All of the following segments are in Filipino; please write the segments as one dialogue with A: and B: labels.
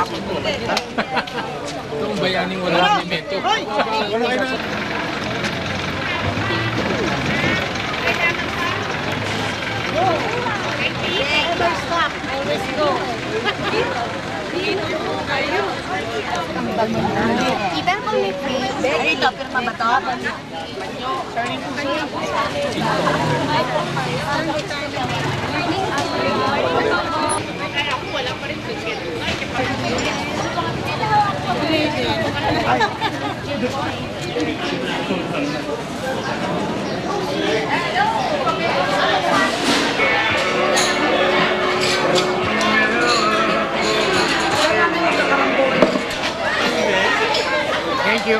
A: tapon mo. Itong bayaning wala alimento.
B: Always go. Even kung may free, ito, pirma ba ito? Wala pa rin ticket.
A: Thank you.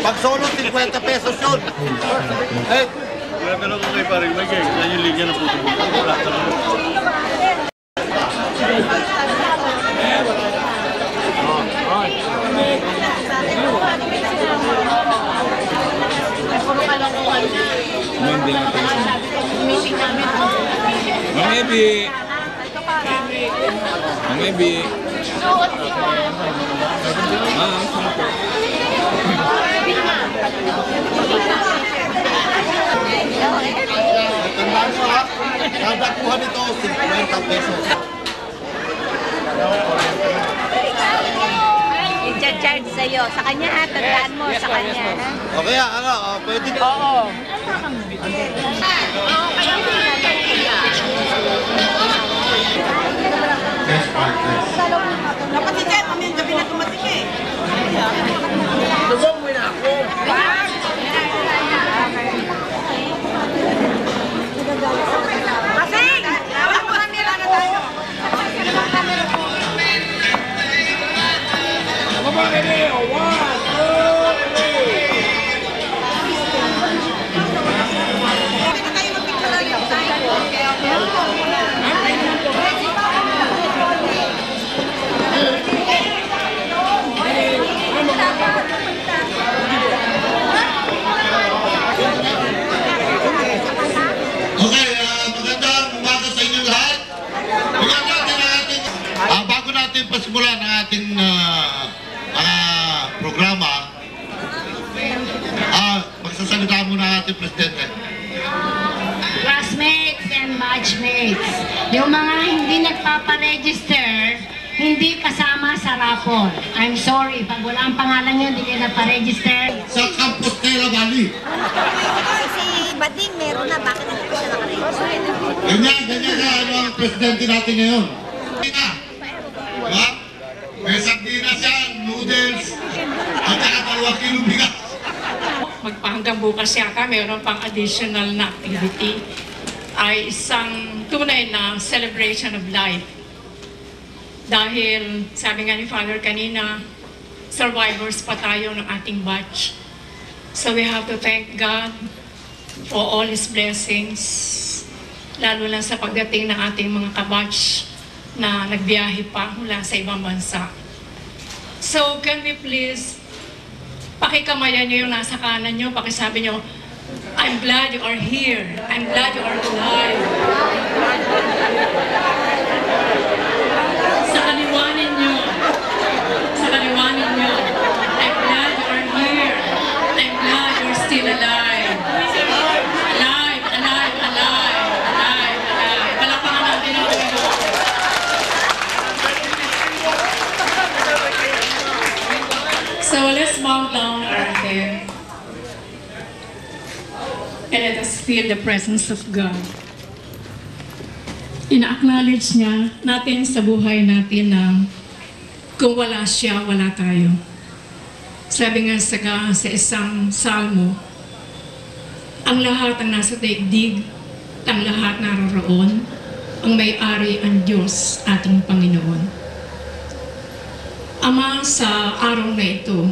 C: Pag solo, 50 pesos yun. Eh,
D: wala ka lang kung kayo paring may gang. Yan yung linya na puto. Wala ka lang.
A: Maybe. Maybe.
C: tandaan mo ha, kada kuha nito, 50 pesos.
B: I-charge sa'yo. Sa kanya ha, tandaan mo sa kanya ha.
C: Okay, ano, pwede.
B: Oo.
E: Dapat si Jem, kami yung gabi na tumatik eh.
C: Tugong mo na ako.
E: Masing! Tawag mo na nila na tayo. Hindi na tayo mag-picture lang yung
C: Okay, magandang umaga sa inyo lahat. Bago natin pasimulan ang ating programa, magsasalita muna ang ating presidente.
F: Classmates and batchmates, yung mga hindi nagpaparegister, hindi kasama sa raffle. I'm sorry, pag wala ang pangalan nyo, hindi kayo nagpa-register.
C: Sa Campus Tela Valley.
B: Si Bading meron na, bakit hindi pa siya nakaregister?
C: Ganyan na ano ang presidente natin ngayon. Diba? May sardinas yan, noodles, at saka 2 kilo bigas.
G: Magpahanggang bukas yata, mayroon pang additional na activity ay isang tunay na celebration of life. Dahil, sabi nga ni Father kanina, survivors pa tayo ng ating batch. So we have to thank God for all His blessings, lalo lang sa pagdating ng ating mga kabatch na nagbiyahe pa mula sa ibang bansa. So can we please, pakikamayan nyo yung nasa kanan nyo, pakisabi nyo, I'm glad you are here. I'm glad you are alive. Sa kaliwanin nyo. Sa kaliwanin nyo. I'm glad you are here. I'm glad you're still alive. Alive, alive, alive, alive, alive. Palapakan natin ang Panginoon. So let's bow down our head. And let us feel the presence of God. Ina-acknowledge niya natin sa buhay natin na kung wala siya, wala tayo. Sabi nga sa isang salmo, ang lahat ang nasa daigdig, ang lahat naroroon, ang may-ari ang Diyos, ating Panginoon. Ama, sa araw na ito,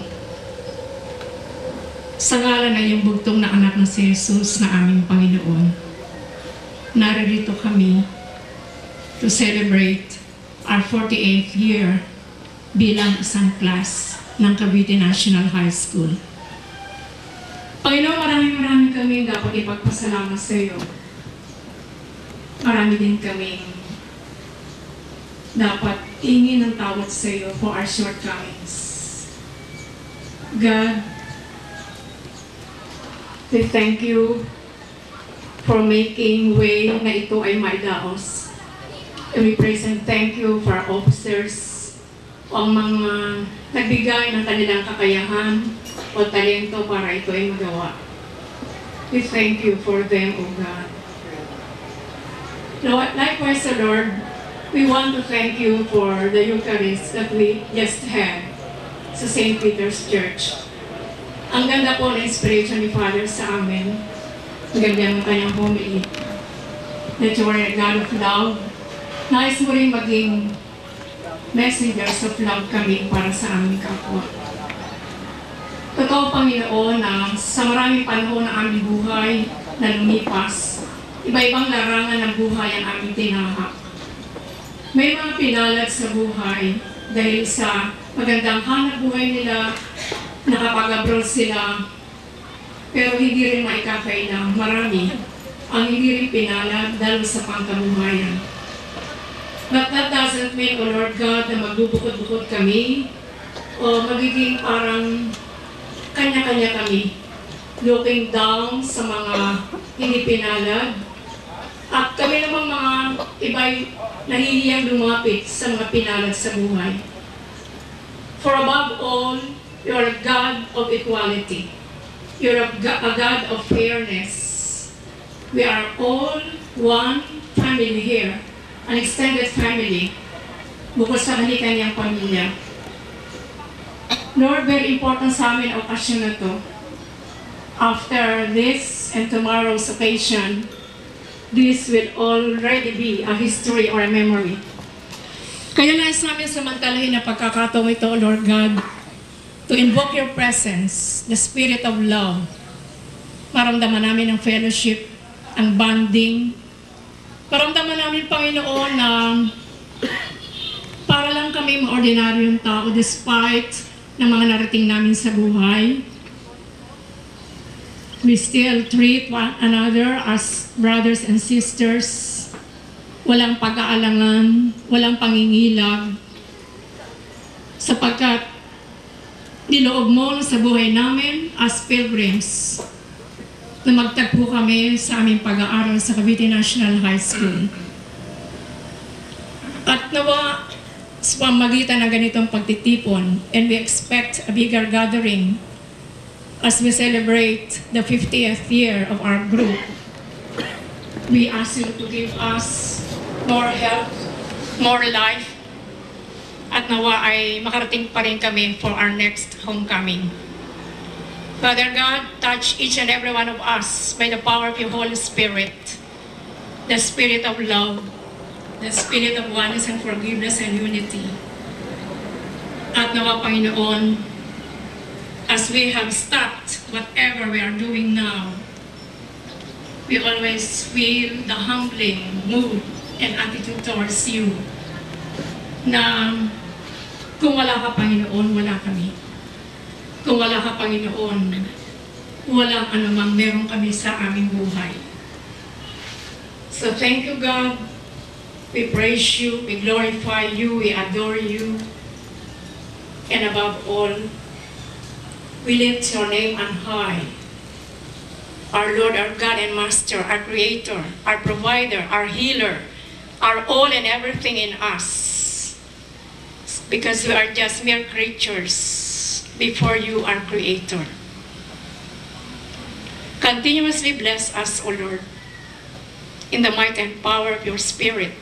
G: sa ngalan na yung bugtong na anak na si Jesus na aming Panginoon, naririto kami to celebrate our 48th year bilang isang class ng Cavite National High School. Panginoon, maraming kami dapat ipagpasalamat sa iyo. Marami din kami dapat tingin ng tawad sa iyo for our shortcomings. God, we thank you for making way na ito ay maidaos. And we praise and thank you for our officers, ang mga nagbigay ng kanilang kakayahan o talento para ito ay magawa. We thank you for them, O God. Lord, likewise, O Lord, we want to thank you for the Eucharist that we just had sa St. Peter's Church. Ang ganda po ng inspiration ni Father sa amin. Ang ganda ng kanyang homily. That you are a God of love. Nais mo rin maging messengers of love kami para sa aming kapwa. Totoo, Panginoon, na sa maraming panahon ng aming buhay na lumipas, iba-ibang larangan ng buhay ang aming tinahak. May mga pinalad sa buhay dahil sa magandang hanap buhay nila, nakapag-abroad sila, pero hindi rin maikakailang marami ang hindi rin pinalad dahil sa pangkabuhayan. But that doesn't mean, O Lord God, na magbubukod-bukod kami o magiging parang kanya-kanya kami, looking down sa mga hindi pinalad. At kami namang mga iba'y nahihiyang lumapit sa mga pinalad sa buhay. For above all, you are a God of equality. You're a God of fairness. We are all one family here. An extended family, bukod sa kanyang pamilya. Lord, very important sa amin ang okasyon na to. After this and tomorrow's occasion, this will already be a history or a memory. Kaya nais namin samantalahin na pagkakataong ito, Lord God, to invoke your presence, the spirit of love. Maramdaman namin ang fellowship, ang bonding. Maramdaman namin, Panginoon, na para lang kami mga ordinaryong tao despite ng mga narating namin sa buhay. We still treat one another as brothers and sisters. Walang pag-aalangan, walang pangingilag. Sapagkat niloob mo sa buhay namin as pilgrims na magtagpo kami sa aming pag-aaral sa Cavite National High School. At nawa sa pamagitan ng ganitong pagtitipon, and we expect a bigger gathering as we celebrate the 50th year of our group. We ask you to give us more health, more life, at nawa ay makarating pa rin kami for our next homecoming. Father God, touch each and every one of us by the power of your Holy Spirit, the spirit of love, the spirit of oneness and forgiveness and unity. At nawa, Panginoon, as we have stopped whatever we are doing now, we always feel the humbling mood and attitude towards you na kung wala ka, Panginoon, wala kami. Kung wala ka, Panginoon, walang anumang meron kami sa aming buhay. So thank you, God. We praise you, we glorify you, we adore you. And above all, we lift your name on high. Our Lord, our God and Master, our Creator, our Provider, our Healer, our all and everything in us. Because we are just mere creatures before you, our Creator. Continuously bless us, O Lord, in the might and power of your Spirit,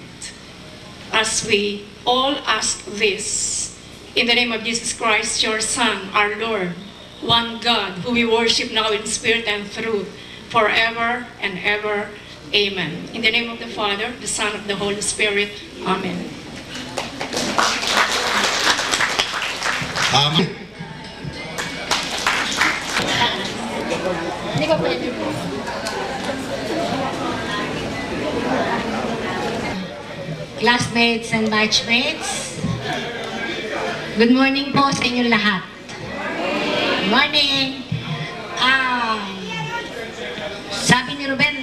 G: as we all ask this, in the name of Jesus Christ, your Son, our Lord, one God, who we worship now in spirit and truth, forever and ever. Amen. In the name of the Father, the Son, of the Holy Spirit. Amen.
C: Amen.
B: Hindi ko pwede.
F: classmates and batchmates. Good morning po sa inyo lahat. Good morning. Sabi ni Ruben,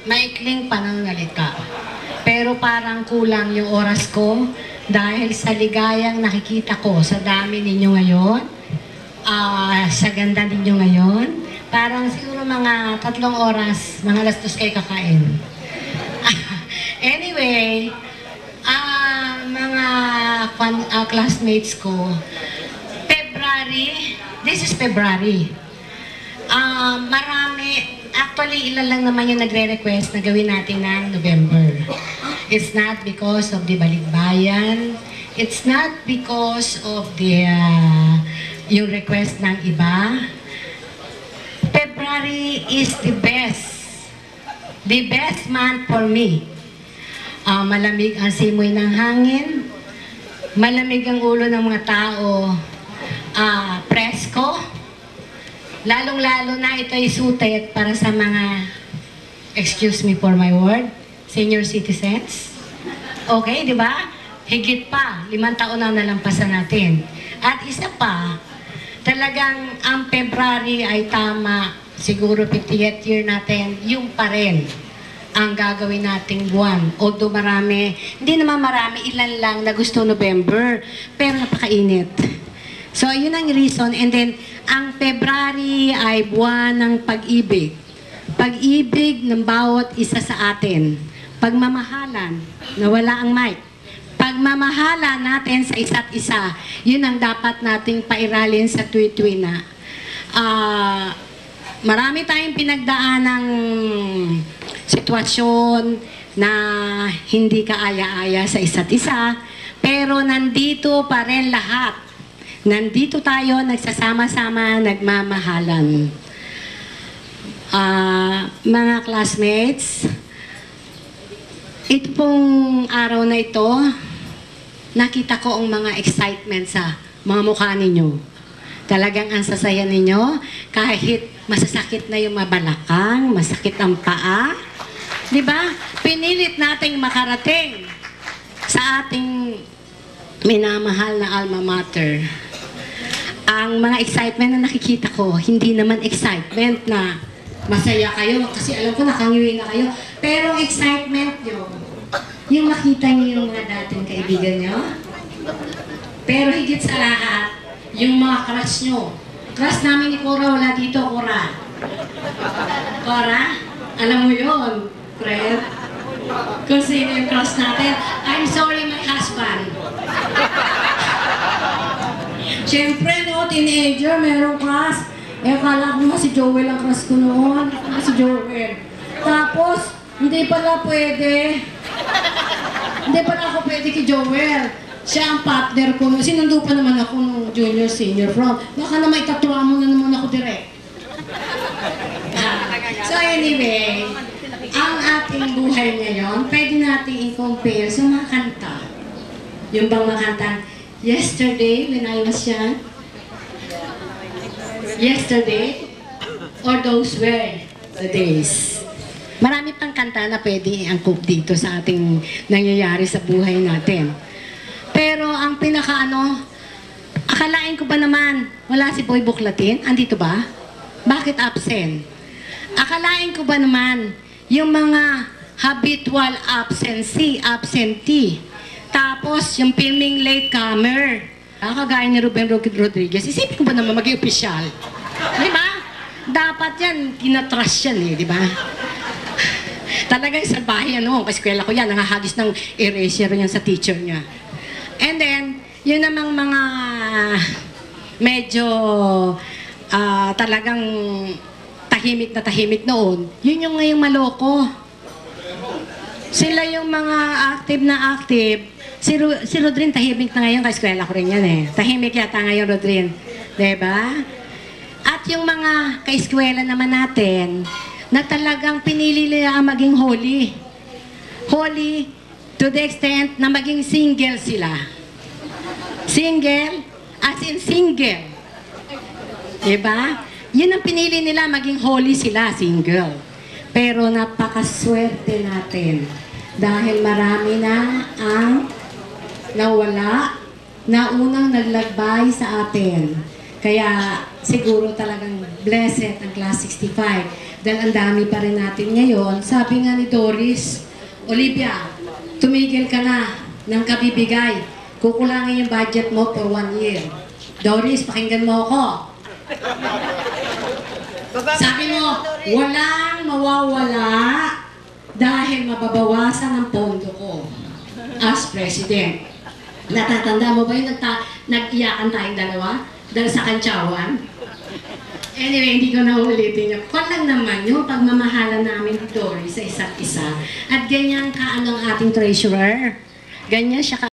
F: maikling panangalita. Pero parang kulang yung oras ko dahil sa ligayang nakikita ko sa dami ninyo ngayon, sa ganda ninyo ngayon. Parang siguro mga 3 oras, mga alas 2 kayo kakain. Anyway, mga classmates ko, February, this is February. Marami, actually ilan lang naman yung nagre-request na gawin natin ng November. It's not because of the balikbayan, it's not because of the yung request ng iba. February is the best month for me. Malamig ang simoy ng hangin, malamig ang ulo ng mga tao, presko, lalong-lalo na ito ay suited para sa mga, excuse me for my word, senior citizens. Okay, di ba? Higit pa, 5 taon na nalampasan natin. At isa pa, talagang ang February ay tama, siguro 50th year natin, yung pa rin ang gagawin nating buwan. Although marami, hindi naman marami, ilan lang na gusto November, pero napakainit. So, yun ang reason. And then, ang February ay buwan ng pag-ibig. Pag-ibig ng bawat isa sa atin. Pagmamahalan, nawala ang mic. Pagmamahalan natin sa isa't isa, yun ang dapat nating pairalin sa tuwi-tuwi na. Marami tayong pinagdaanang sitwasyon na hindi kaaya-aya sa isa't isa, pero nandito pa rin lahat. Nandito tayo, nagsasama-sama, nagmamahalan. Mga classmates, ito pong araw na ito, nakita ko ang mga excitement sa mga mukha ninyo. Talagang ang sasaya ninyo, kahit masasakit na yung mabalakang, masakit ang paa. Di ba? Pinilit nating makarating sa ating minamahal na alma mater. Ang mga excitement na nakikita ko, hindi naman excitement na masaya kayo, kasi alam ko nakangiwi na kayo. Pero excitement nyo, yung makita nyo yung mga dating kaibigan nyo. Pero higit sa lahat, yung mga crush nyo. Crush namin ni Cora, wala dito, Cora. Cora, alam mo yun, Fred? Kung sino yung crush natin. I'm sorry, my husband. Siyempre, no, teenager, merong crush. Akala ko si Joel ang crush ko noon. Si Joel. Tapos, hindi pala pwede. Hindi pala ako pwede kay Joel. Siya ang partner ko. Sinundo pa naman ako nung junior, senior prom. Baka na may tatuwa mo na naman ako direct. So anyway, ang ating buhay ngayon, pwede natin i-compare sa mga kanta. Yung bang mga kanta, yesterday when I was young, yesterday, or those were the days. Marami pang kanta na pwede i-angkop dito sa ating nangyayari sa buhay natin. Pero ang akalain ko ba naman, wala si Boy Buklatin? Andito ba? Bakit absent? Akalain ko ba naman, yung mga habitual absentee, tapos yung filming latecomer, kagaya ni Ruben Rodriguez, isipin ko ba naman maging opisyal? Di ba? Dapat yan, tinatrash yan di ba? Talagang salbahe yan, kasi eskwela ko yan, nangahagis ng eraser yan sa teacher niya. And then, yun namang mga medyo talagang tahimik noon, yun yung ngayong maloko. Sila yung mga active. Si Rodrin tahimik na ngayon, ka-eskwela ko rin yan Tahimik yata ngayon, Rodrin. Diba? At yung mga ka-eskwela naman natin, na talagang pinili nila maging holy. Holy to the extent na maging single sila. Single, as in single. Diba? Yun ang pinili nila, maging holy sila, single. Pero napakaswerte natin dahil marami na ang nawala na unang naglagbay sa atin. Kaya siguro talagang blessed ang Class 65 dahil ang dami pa rin natin ngayon. Sabi nga ni Doris, Olivia, tumigil ka na ng kabibigay. Kukulangin yung budget mo for 1 year. Doris, pakinggan mo ako. Sabi mo, walang mawawala dahil mababawasan ang pondo ko as president. Natatanda mo ba yung nag-iyakan tayong dalawa dahil sa kantsawan? Anyway, hindi ko na uulitin yun. Kung lang naman yung pagmamahalan namin ni Dory sa isa't isa. At ganyan ka ang ating treasurer. Ganyan siya ka